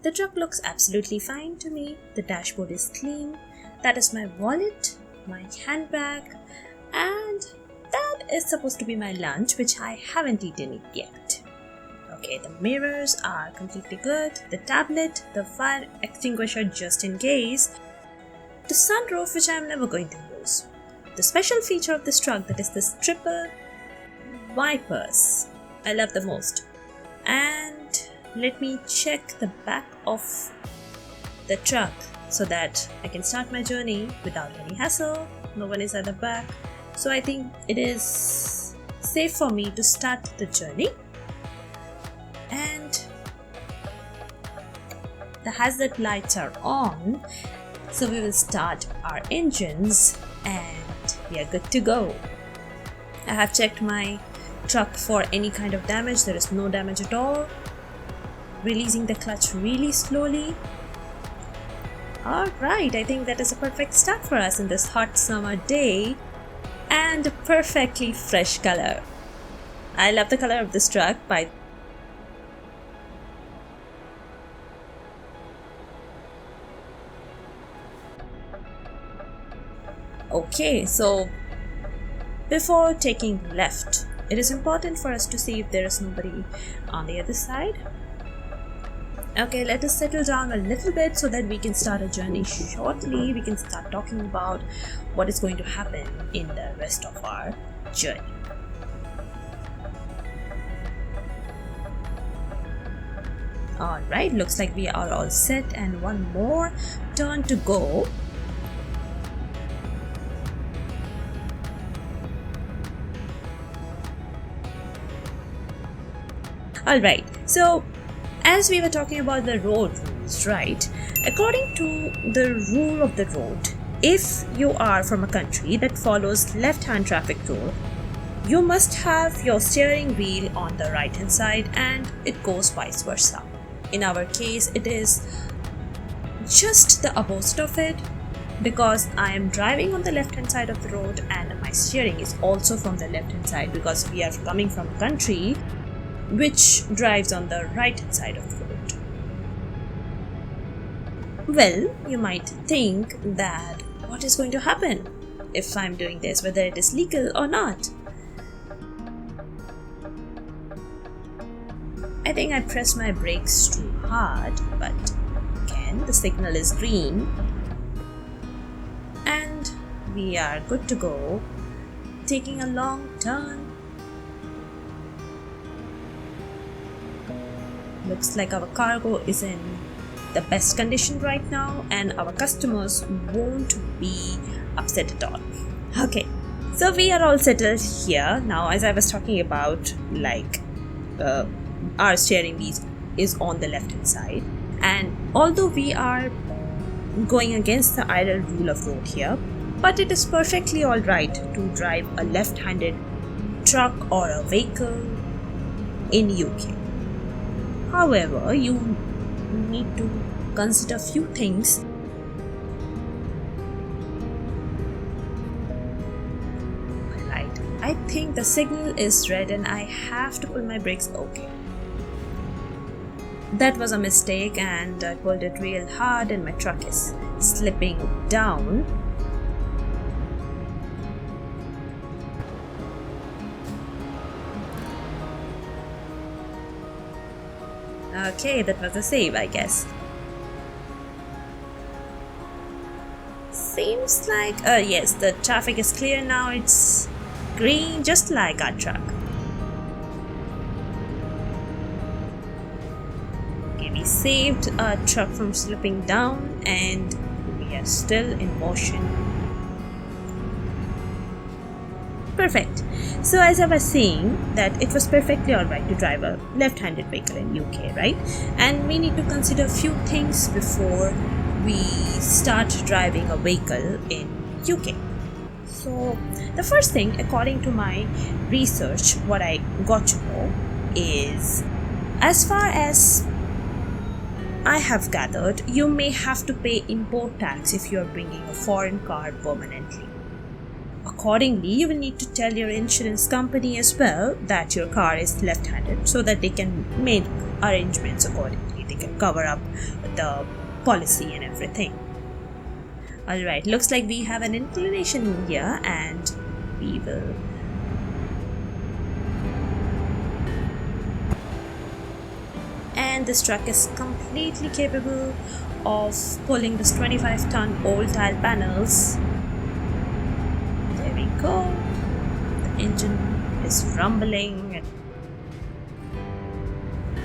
The truck looks absolutely fine to me. The dashboard is clean. That is my wallet, my handbag, and that is supposed to be my lunch, which I haven't eaten it yet. Okay, the mirrors are completely good. The tablet, the fire extinguisher just in case, the sunroof, which I am never going to use. The special feature of this truck, that is this triple wipers, I love the most. And let me check the back of the truck so that I can start my journey without any hassle. No one is at the back, so I think it is safe for me to start the journey. And the hazard lights are on, so we will start our engines and we are good to go. I have checked my truck for any kind of damage. There is no damage at all. Releasing the clutch really slowly. Alright, I think that is a perfect start for us in this hot summer day, and a perfectly fresh color. I love the color of this truck. Okay, so before taking left, it is important for us to see if there is nobody on the other side. Okay, let us settle down a little bit so that we can start a journey shortly. We can start talking about what is going to happen in the rest of our journey. Alright, looks like we are all set and one more turn to go. Alright, so as we were talking about the road rules, right? According to the rule of the road, if you are from a country that follows left-hand traffic rule, you must have your steering wheel on the right-hand side, and it goes vice versa. In our case, it is just the opposite of it, because I am driving on the left-hand side of the road and my steering is also from the left-hand side, because we are coming from a country which drives on the right hand side of the road. Well, you might think that what is going to happen if I'm doing this, whether it is legal or not. I think I pressed my brakes too hard, but again, the signal is green and we are good to go, taking a long turn. Looks like our cargo is in the best condition right now and our customers won't be upset at all. Okay, so we are all settled here. Now, as I was talking about, our steering wheel is on the left hand side, and although we are going against the idle rule of road here, but it is perfectly alright to drive a left-handed truck or a vehicle in UK. However, you need to consider a few things. Right, I think the signal is red and I have to pull my brakes. Okay. That was a mistake and I pulled it real hard and my truck is slipping down. Okay, that was a save, I guess. Seems like, yes, the traffic is clear now. It's green, just like our truck. Okay, we saved our truck from slipping down and we are still in motion. Perfect. So as I was saying, that it was perfectly alright to drive a left-handed vehicle in UK, right? And we need to consider a few things before we start driving a vehicle in UK. So the first thing, according to my research, what I got to know is, as far as I have gathered, you may have to pay import tax if you are bringing a foreign car permanently. Accordingly, you will need to tell your insurance company as well that your car is left-handed so that they can make arrangements accordingly. They can cover up the policy and everything. Alright, looks like we have an inclination here, and we will and this truck is completely capable of pulling this 25-ton old tile panels. There we go. The engine is rumbling.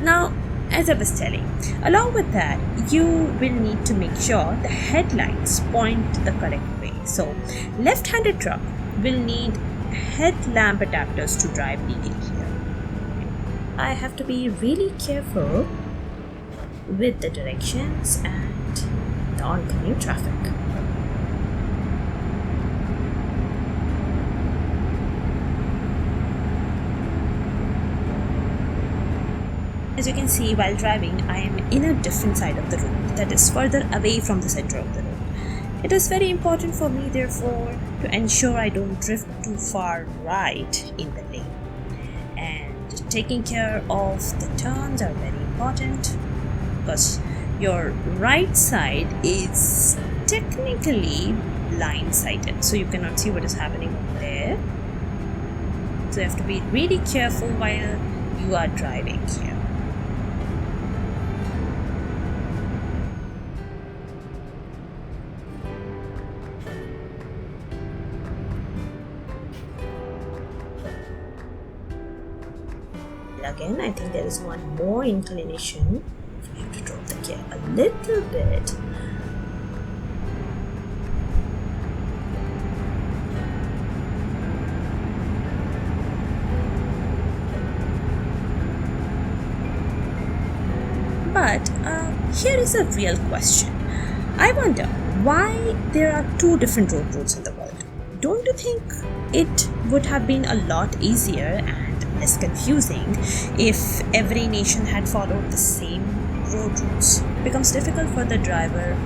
Now, as I was telling, along with that, you will need to make sure the headlights point the correct way. So, left-handed truck will need headlamp adapters to drive legally here. I have to be really careful with the directions and the oncoming traffic. As you can see, while driving, I am in a different side of the road, that is further away from the center of the road. It is very important for me, therefore, to ensure I don't drift too far right in the lane. And taking care of the turns are very important, because your right side is technically blind-sighted, so you cannot see what is happening over there. So you have to be really careful while you are driving here. Again, I think there is one more inclination. I have to drop the gear a little bit. But here is a real question. I wonder why there are two different road routes in the world. Don't you think it would have been a lot easier and less confusing if every nation had followed the same road routes? It becomes difficult for the driver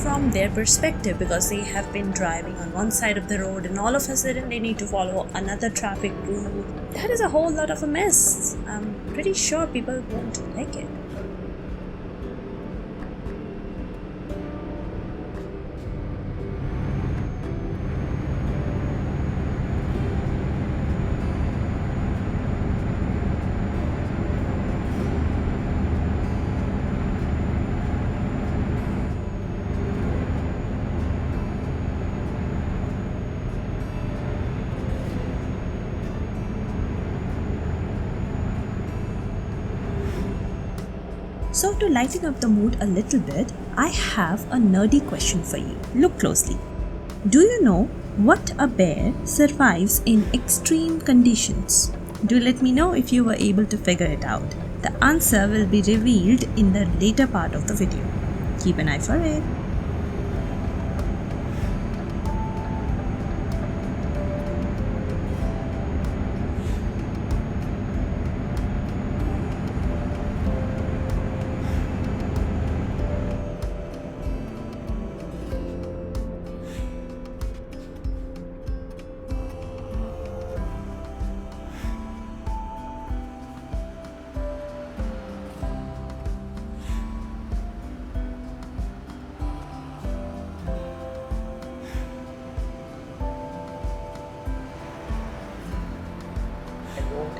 from their perspective, because they have been driving on one side of the road and all of a sudden they need to follow another traffic route. That is a whole lot of a mess. I'm pretty sure people won't like it. So to lighten up the mood a little bit, I have a nerdy question for you. Look closely. Do you know what a bear survives in extreme conditions? Do let me know if you were able to figure it out. The answer will be revealed in the later part of the video. Keep an eye for it.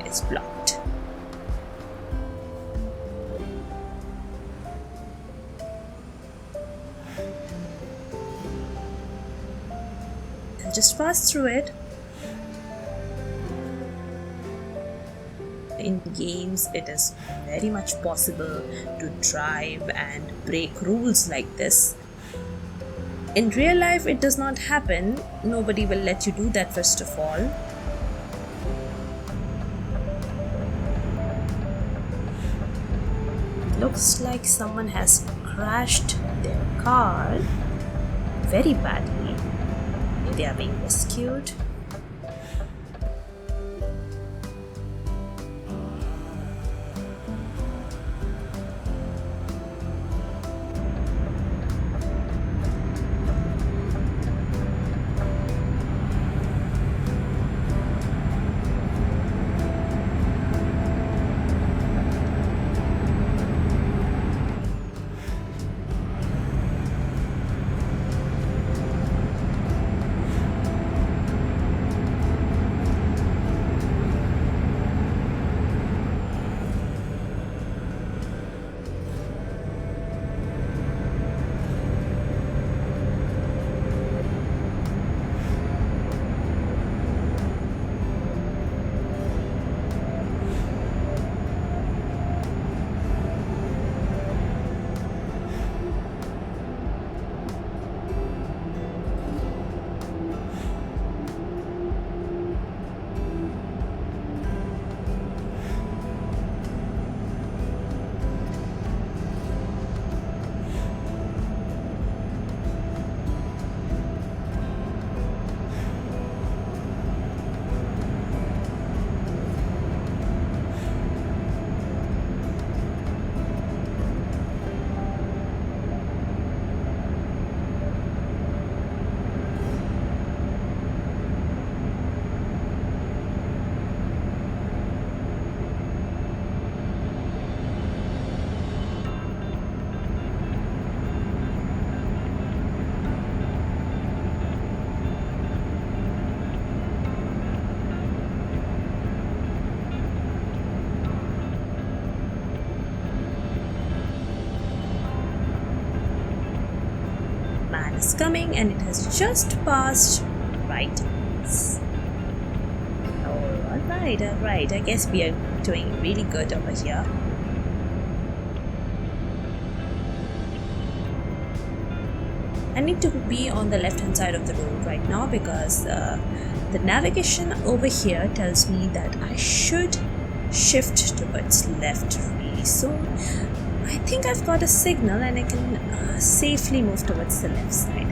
Is blocked. I'll just pass through it. In games, it is very much possible to drive and break rules like this. In real life, it does not happen. Nobody will let you do that, first of all. Looks like someone has crashed their car very badly. They are being rescued. coming and it has just passed right. Oh, alright. I guess we are doing really good over here. I need to be on the left hand side of the road right now because the navigation over here tells me that I should shift towards left really soon. I think I've got a signal and I can safely move towards the left side.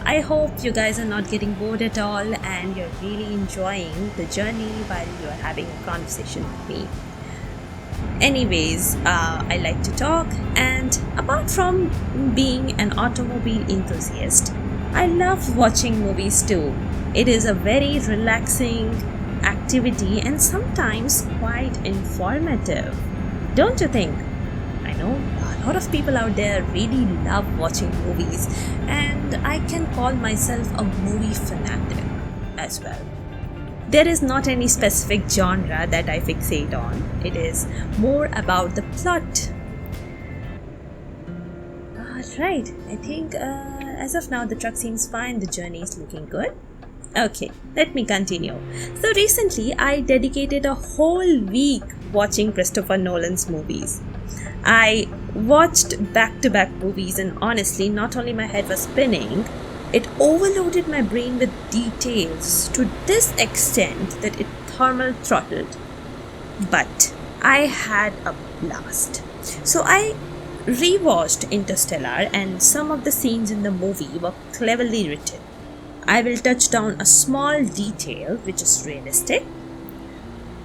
I hope you guys are not getting bored at all and you're really enjoying the journey while you're having a conversation with me. Anyways, I like to talk, and apart from being an automobile enthusiast, I love watching movies too. It is a very relaxing activity and sometimes quite informative. Don't you think? I know a lot of people out there really love watching movies, and I can call myself a movie fanatic as well. There is not any specific genre that I fixate on, it is more about the plot. Alright, I think as of now the truck seems fine, the journey is looking good. Okay, let me continue. So recently I dedicated a whole week watching Christopher Nolan's movies. I watched back-to-back movies and honestly, not only my head was spinning, it overloaded my brain with details to this extent that it thermal throttled. But I had a blast. So I rewatched Interstellar and some of the scenes in the movie were cleverly written. I will touch down a small detail which is realistic.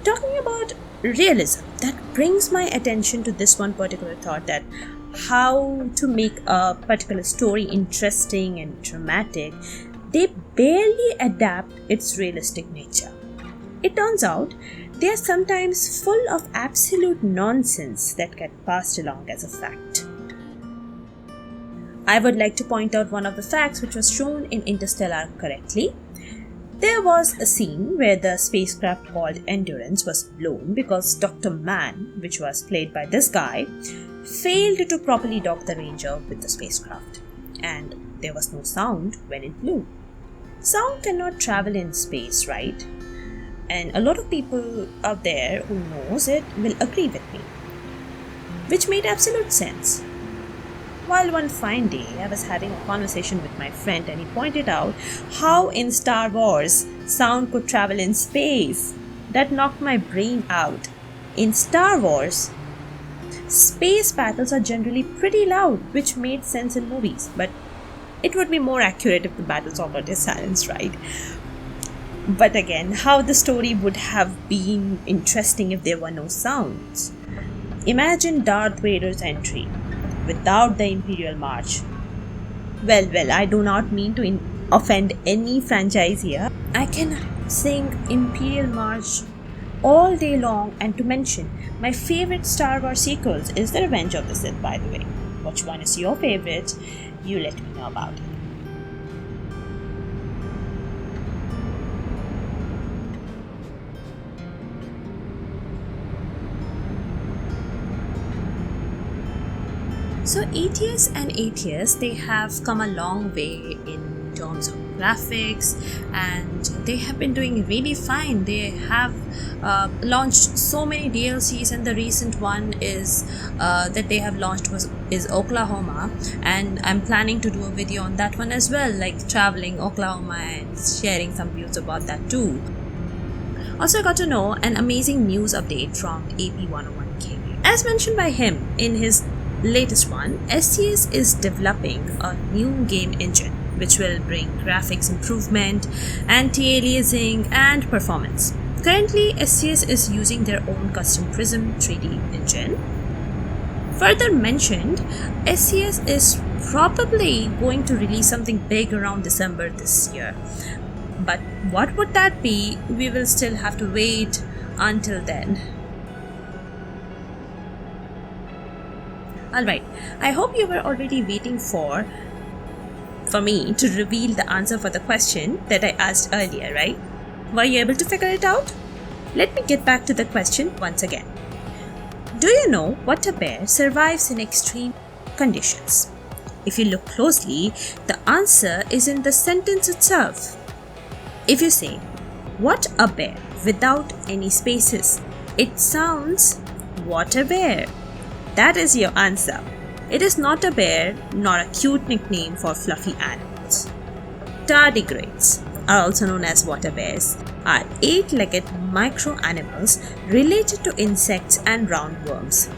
Talking about realism, that brings my attention to this one particular thought, that how to make a particular story interesting and dramatic, they barely adapt its realistic nature. It turns out they are sometimes full of absolute nonsense that get passed along as a fact. I would like to point out one of the facts which was shown in Interstellar correctly. There was a scene where the spacecraft called Endurance was blown because Dr. Mann, which was played by this guy, failed to properly dock the Ranger with the spacecraft, and there was no sound when it blew. Sound cannot travel in space, right? And a lot of people out there who knows it will agree with me, which made absolute sense. While one fine day I was having a conversation with my friend and he pointed out how in Star Wars sound could travel in space. That knocked my brain out. In Star Wars, space battles are generally pretty loud, which made sense in movies, but it would be more accurate if the battles occurred in silence, right? But again, how the story would have been interesting if there were no sounds. Imagine Darth Vader's entry without the Imperial March. Well, I do not mean to offend any franchise here. I can sing Imperial March all day long, and to mention, my favorite Star Wars sequels is The Revenge of the Sith, by the way. Which one is your favorite? You let me know about it. So ETS and ATS, they have come a long way in terms of graphics and they have been doing really fine. They have launched so many DLCs, and the recent one is that they have launched is Oklahoma, and I'm planning to do a video on that one as well, like traveling Oklahoma and sharing some views about that too. Also, I got to know an amazing news update from AP101K. As mentioned by him in his latest one, STS is developing a new game engine which will bring graphics improvement, anti-aliasing and performance. Currently, STS is using their own custom Prism 3D engine. Further mentioned, STS is probably going to release something big around December this year. But what would that be? We will still have to wait until then. Alright, I hope you were already waiting for me to reveal the answer for the question that I asked earlier, right? Were you able to figure it out? Let me get back to the question once again. Do you know what a bear survives in extreme conditions? If you look closely, the answer is in the sentence itself. If you say, "What a bear," without any spaces, it sounds, "What a bear." That is your answer. It is not a bear nor a cute nickname for fluffy animals. Tardigrades, are also known as water bears, are 8-legged micro-animals related to insects and roundworms.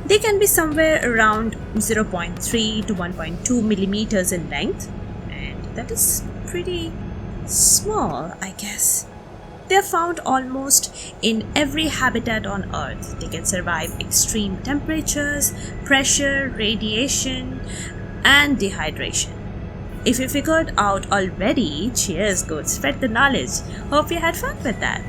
They can be somewhere around 0.3 to 1.2 millimeters in length, and that is pretty small, I guess. They are found almost in every habitat on Earth. They can survive extreme temperatures, pressure, radiation, and dehydration. If you figured out already, cheers, go spread the knowledge. Hope you had fun with that.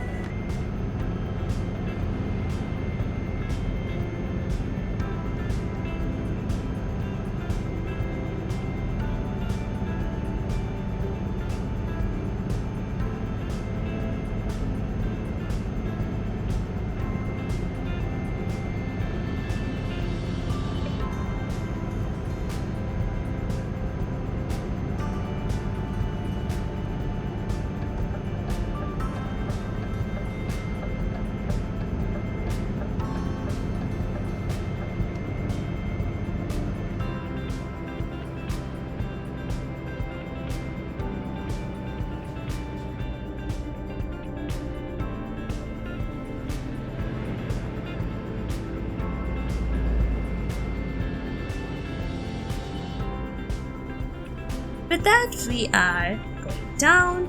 With that, we are going down.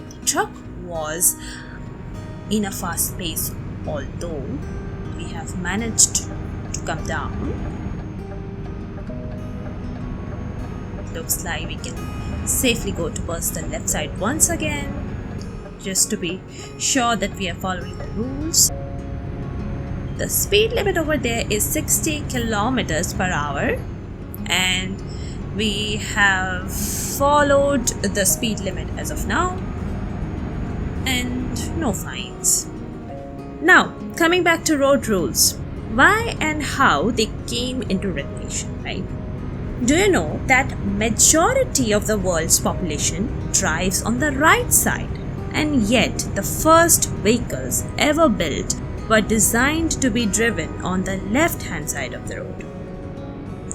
The truck was in a fast pace, although we have managed to come down. Looks like we can safely go towards the left side once again, just to be sure that we are following the rules. The speed limit over there is 60 kilometers per hour, and we have followed the speed limit as of now, and no fines. Now, coming back to road rules, why and how they came into regulation, right? Do you know that majority of the world's population drives on the right side, and yet the first vehicles ever built were designed to be driven on the left-hand side of the road.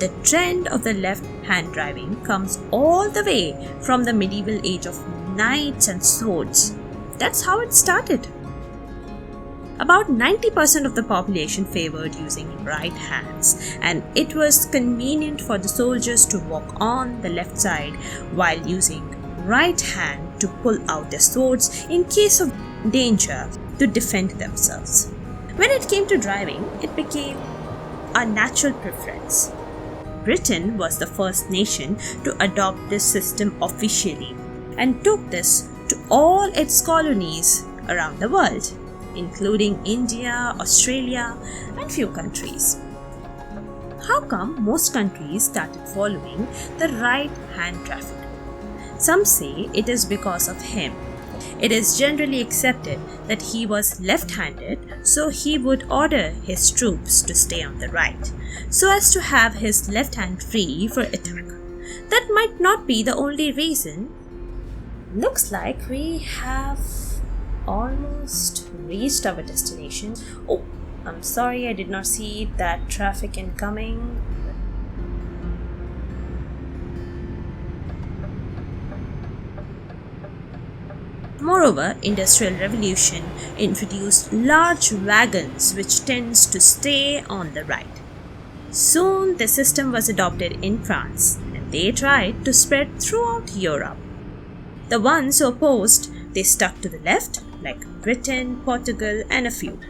The trend of the left-hand driving comes all the way from the medieval age of knights and swords. That's how it started. About 90% of the population favored using right hands, and it was convenient for the soldiers to walk on the left side while using right hand to pull out their swords in case of danger to defend themselves. When it came to driving, it became a natural preference. Britain was the first nation to adopt this system officially and took this to all its colonies around the world, including India, Australia, and few countries. How come most countries started following the right-hand traffic rule? Some say it is because of him. It is generally accepted that he was left-handed, so he would order his troops to stay on the right, so as to have his left hand free for attack. That might not be the only reason. Looks like we have almost reached our destination. Oh, I'm sorry, I did not see that traffic incoming. Moreover, Industrial Revolution introduced large wagons which tends to stay on the right. Soon the system was adopted in France, and they tried to spread throughout Europe. The ones who opposed they stuck to the left, like Britain, Portugal, and a few.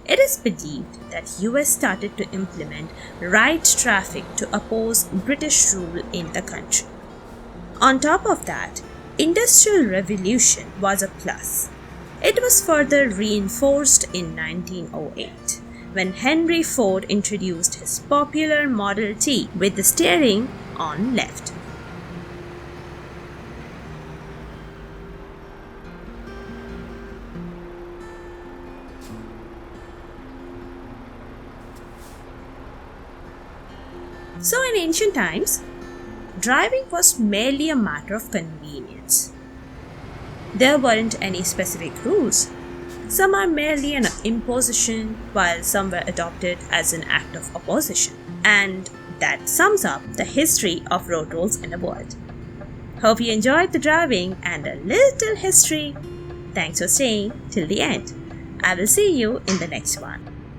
It is believed that US started to implement right traffic to oppose British rule in the country. On top of that, Industrial Revolution was a plus. It was further reinforced in 1908 when Henry Ford introduced his popular Model T with the steering on left. So in ancient times, driving was merely a matter of convenience. There weren't any specific rules. Some are merely an imposition, while some were adopted as an act of opposition. And that sums up the history of road rules in the world. Hope you enjoyed the driving and a little history. Thanks for staying till the end. I will see you in the next one.